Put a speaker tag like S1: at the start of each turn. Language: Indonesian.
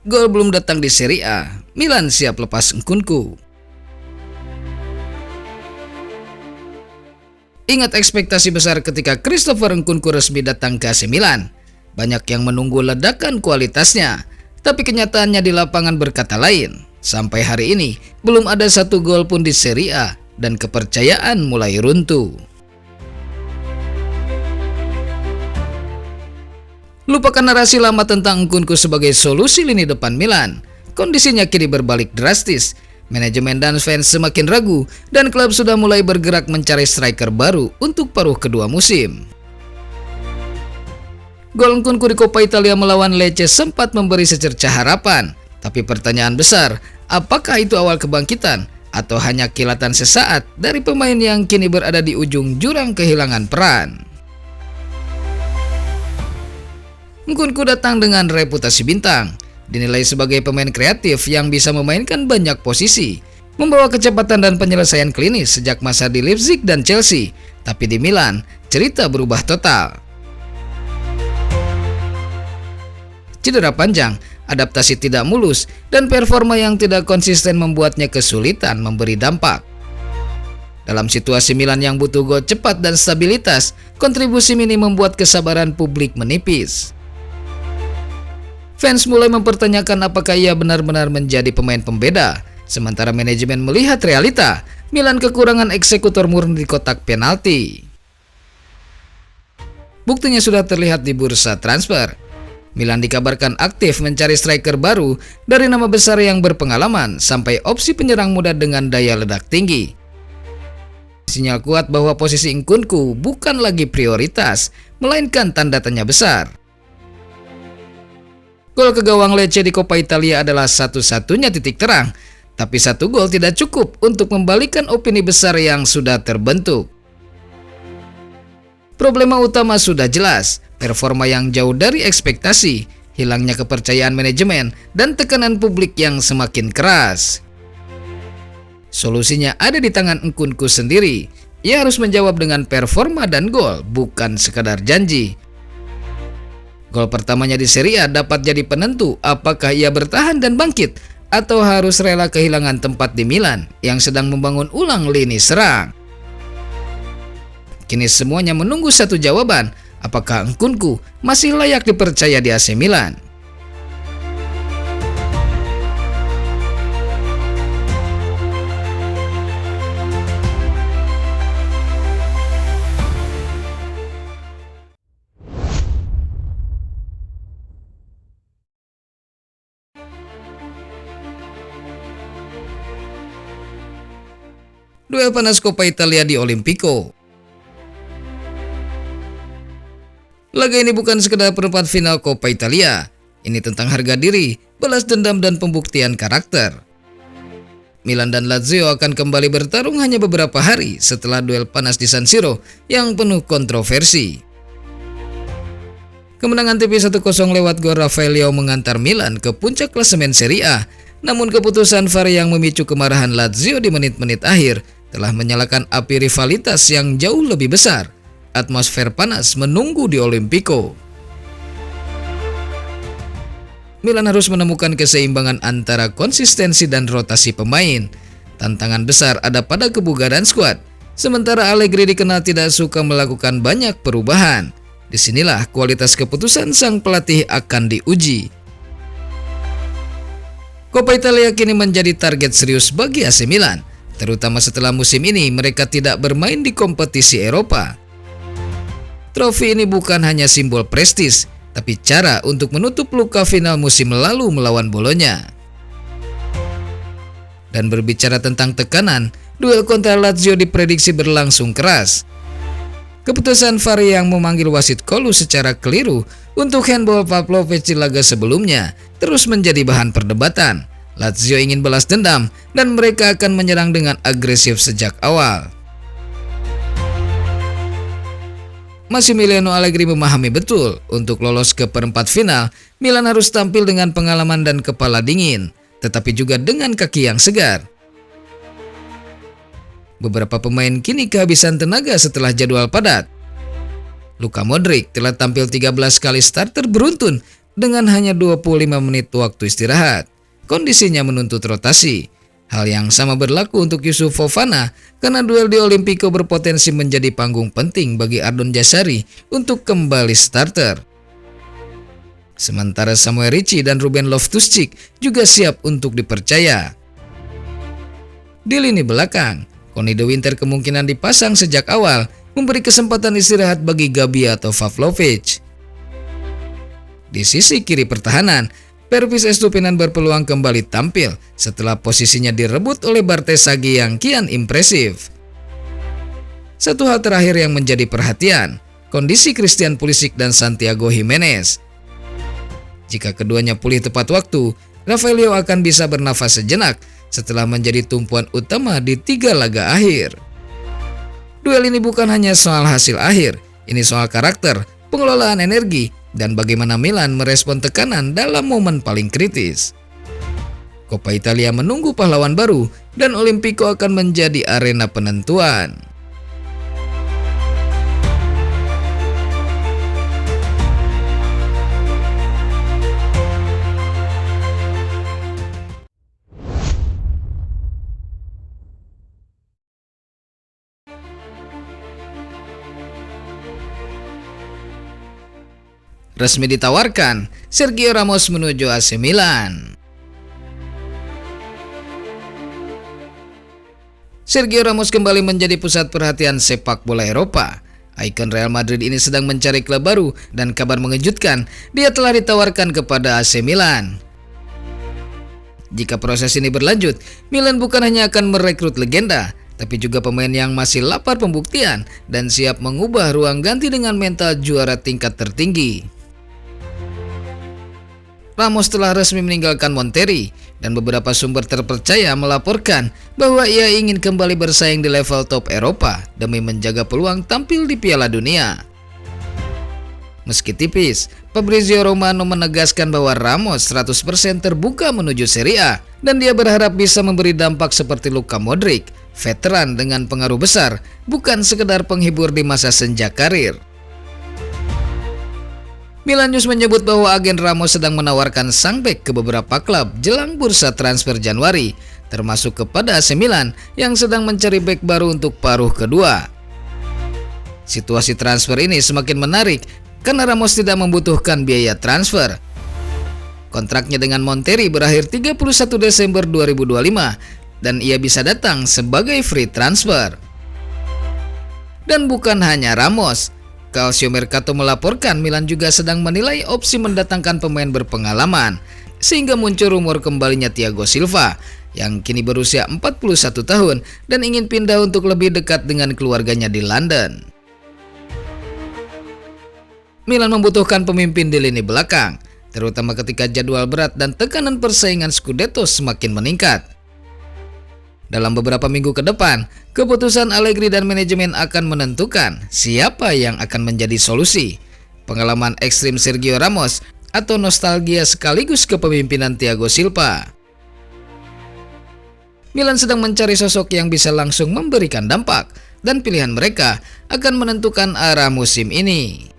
S1: Gol belum datang di Serie A, Milan siap lepas Nkunku. Ingat ekspektasi besar ketika Christopher Nkunku resmi datang ke AC Milan. Banyak yang menunggu ledakan kualitasnya, tapi kenyataannya di lapangan berkata lain. Sampai hari ini, belum ada satu gol pun di Serie A dan kepercayaan mulai runtuh. Lupakan narasi lama tentang Nkunku sebagai solusi lini depan Milan. Kondisinya kini berbalik drastis. Manajemen dan fans semakin ragu dan klub sudah mulai bergerak mencari striker baru untuk paruh kedua musim. Gol Nkunku di Coppa Italia melawan Lecce sempat memberi secercah harapan. Tapi pertanyaan besar, apakah itu awal kebangkitan atau hanya kilatan sesaat dari pemain yang kini berada di ujung jurang kehilangan peran? Nkunku datang dengan reputasi bintang, dinilai sebagai pemain kreatif yang bisa memainkan banyak posisi, membawa kecepatan dan penyelesaian klinis sejak masa di Leipzig dan Chelsea. Tapi di Milan, cerita berubah total. Cedera panjang, adaptasi tidak mulus, dan performa yang tidak konsisten membuatnya kesulitan memberi dampak. Dalam situasi Milan yang butuh gol cepat dan stabilitas, kontribusi Mini membuat kesabaran publik menipis. Fans mulai mempertanyakan apakah ia benar-benar menjadi pemain pembeda. Sementara manajemen melihat realita, Milan kekurangan eksekutor murni di kotak penalti. Buktinya sudah terlihat di bursa transfer. Milan dikabarkan aktif mencari striker baru dari nama besar yang berpengalaman sampai opsi penyerang muda dengan daya ledak tinggi. Sinyal kuat bahwa posisi Nkunku bukan lagi prioritas, melainkan tanda tanya besar. Gol ke gawang Lecce di Coppa Italia adalah satu-satunya titik terang, tapi satu gol tidak cukup untuk membalikan opini besar yang sudah terbentuk. Problema utama sudah jelas, performa yang jauh dari ekspektasi, hilangnya kepercayaan manajemen, dan tekanan publik yang semakin keras. Solusinya ada di tangan Nkunku sendiri. Ia harus menjawab dengan performa dan gol, bukan sekadar janji. Gol pertamanya di Serie A dapat jadi penentu apakah ia bertahan dan bangkit atau harus rela kehilangan tempat di Milan yang sedang membangun ulang lini serang. Kini semuanya menunggu satu jawaban, apakah Nkunku masih layak dipercaya di AC Milan? Duel panas Coppa Italia di Olimpico. Laga ini bukan sekedar perempat final Coppa Italia. Ini tentang harga diri, balas dendam, dan pembuktian karakter. Milan dan Lazio akan kembali bertarung hanya beberapa hari setelah duel panas di San Siro yang penuh kontroversi. Kemenangan tipis 1-0 lewat gol Rafael Leao mengantar Milan ke puncak klasemen Serie A. Namun keputusan VAR yang memicu kemarahan Lazio di menit-menit akhir telah menyalakan api rivalitas yang jauh lebih besar. Atmosfer panas menunggu di Olimpico. Milan harus menemukan keseimbangan antara konsistensi dan rotasi pemain. Tantangan besar ada pada kebugaran skuad. Sementara Allegri dikenal tidak suka melakukan banyak perubahan. Disinilah kualitas keputusan sang pelatih akan diuji. Coppa Italia kini menjadi target serius bagi AC Milan, terutama setelah musim ini mereka tidak bermain di kompetisi Eropa. Trofi ini bukan hanya simbol prestis, tapi cara untuk menutup luka final musim lalu melawan Bolonya. Dan berbicara tentang tekanan, duel kontra Lazio diprediksi berlangsung keras. Keputusan VAR yang memanggil wasit Kolu secara keliru untuk handball Pavlovic di laga sebelumnya terus menjadi bahan perdebatan. Lazio ingin balas dendam dan mereka akan menyerang dengan agresif sejak awal. Massimiliano Allegri memahami betul untuk lolos ke perempat final, Milan harus tampil dengan pengalaman dan kepala dingin, tetapi juga dengan kaki yang segar. Beberapa pemain kini kehabisan tenaga setelah jadwal padat. Luka Modric telah tampil 13 kali starter beruntun dengan hanya 25 menit waktu istirahat. Kondisinya menuntut rotasi. Hal yang sama berlaku untuk Yusuf Fofana karena duel di Olimpico berpotensi menjadi panggung penting bagi Ardon Jazari untuk kembali starter. Sementara Samuel Ricci dan Ruben Loftus-Cheek juga siap untuk dipercaya. Di lini belakang, Connie De Winter kemungkinan dipasang sejak awal, memberi kesempatan istirahat bagi Gabi atau Pavlovic. Di sisi kiri pertahanan, Pervis Estupinan berpeluang kembali tampil setelah posisinya direbut oleh Bartesaghi yang kian impresif. Satu hal terakhir yang menjadi perhatian, kondisi Christian Pulisic dan Santiago Gimenez. Jika keduanya pulih tepat waktu, Rafael akan bisa bernafas sejenak setelah menjadi tumpuan utama di 3 laga akhir. Duel ini bukan hanya soal hasil akhir, ini soal karakter, pengelolaan energi, dan bagaimana Milan merespon tekanan dalam momen paling kritis. Coppa Italia menunggu pahlawan baru dan Olimpico akan menjadi arena penentuan. Resmi ditawarkan, Sergio Ramos menuju AC Milan. Sergio Ramos kembali menjadi pusat perhatian sepak bola Eropa. Ikon Real Madrid ini sedang mencari klub baru dan kabar mengejutkan, dia telah ditawarkan kepada AC Milan. Jika proses ini berlanjut, Milan bukan hanya akan merekrut legenda, tapi juga pemain yang masih lapar pembuktian dan siap mengubah ruang ganti dengan mental juara tingkat tertinggi. Ramos telah resmi meninggalkan Monterrey dan beberapa sumber terpercaya melaporkan bahwa ia ingin kembali bersaing di level top Eropa demi menjaga peluang tampil di Piala Dunia. Meski tipis, Fabrizio Romano menegaskan bahwa Ramos 100% terbuka menuju Serie A dan dia berharap bisa memberi dampak seperti Luka Modric, veteran dengan pengaruh besar, bukan sekedar penghibur di masa senja karir. Milan News menyebut bahwa agen Ramos sedang menawarkan sang bek ke beberapa klub jelang bursa transfer Januari, termasuk kepada AC Milan yang sedang mencari bek baru untuk paruh kedua. Situasi transfer ini semakin menarik karena Ramos tidak membutuhkan biaya transfer. Kontraknya dengan Monterrey berakhir 31 Desember 2025 dan ia bisa datang sebagai free transfer. Dan bukan hanya Ramos, Calcio Mercato melaporkan Milan juga sedang menilai opsi mendatangkan pemain berpengalaman, sehingga muncul rumor kembalinya Thiago Silva yang kini berusia 41 tahun dan ingin pindah untuk lebih dekat dengan keluarganya di London. Milan membutuhkan pemimpin di lini belakang, terutama ketika jadwal berat dan tekanan persaingan Scudetto semakin meningkat. Dalam beberapa minggu ke depan, keputusan Allegri dan manajemen akan menentukan siapa yang akan menjadi solusi. Pengalaman ekstrim Sergio Ramos atau nostalgia sekaligus kepemimpinan Thiago Silva. Milan sedang mencari sosok yang bisa langsung memberikan dampak dan pilihan mereka akan menentukan arah musim ini.